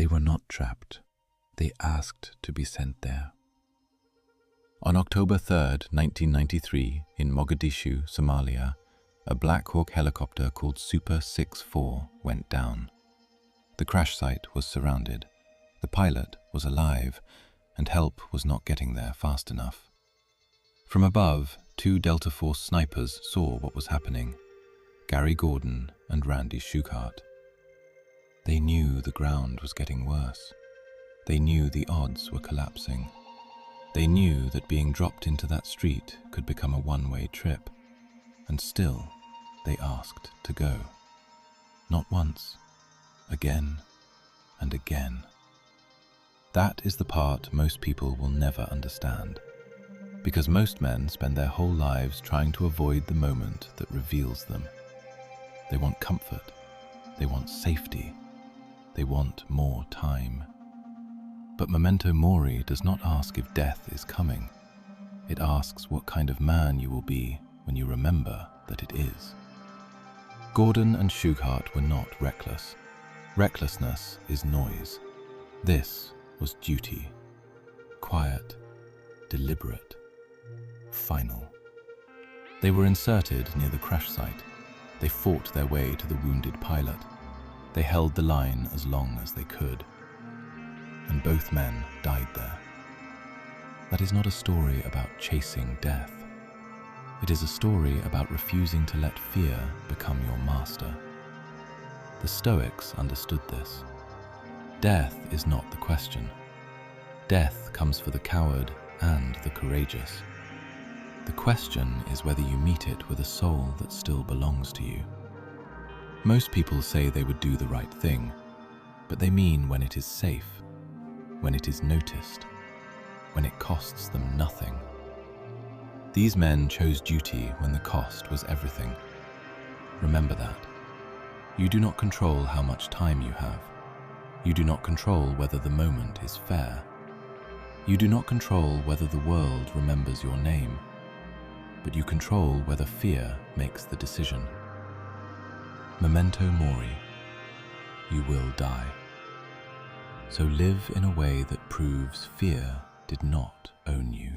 They were not trapped. They asked to be sent there. On October 3rd, 1993, in Mogadishu, Somalia, a Black Hawk helicopter called Super 64 went down. The crash site was surrounded. The pilot was alive, and help was not getting there fast enough. From above, 2 Delta Force snipers saw what was happening: Gordon and Randy Shughart. They knew the ground was getting worse. They knew the odds were collapsing. They knew that being dropped into that street could become a one-way trip. And still, they asked to go. Not once, again and again. That is the part most people will never understand, because most men spend their whole lives trying to avoid the moment that reveals them. They want comfort, they want safety, they want more time. But Memento Mori does not ask if death is coming. It asks what kind of man you will be when you remember that it is. Gordon and Shughart were not reckless. Recklessness is noise. This was duty. Quiet, deliberate, final. They were inserted near the crash site. They fought their way to the wounded pilot. They held the line as long as they could. And both men died there. That is not a story about chasing death. It is a story about refusing to let fear become your master. The Stoics understood this. Death is not the question. Death comes for the coward and the courageous. The question is whether you meet it with a soul that still belongs to you. Most people say they would do the right thing, but they mean when it is safe, when it is noticed, when it costs them nothing. These men chose duty when the cost was everything. Remember that. You do not control how much time you have. You do not control whether the moment is fair. You do not control whether the world remembers your name, but you control whether fear makes the decision. Memento Mori. You will die. So live in a way that proves fear did not own you.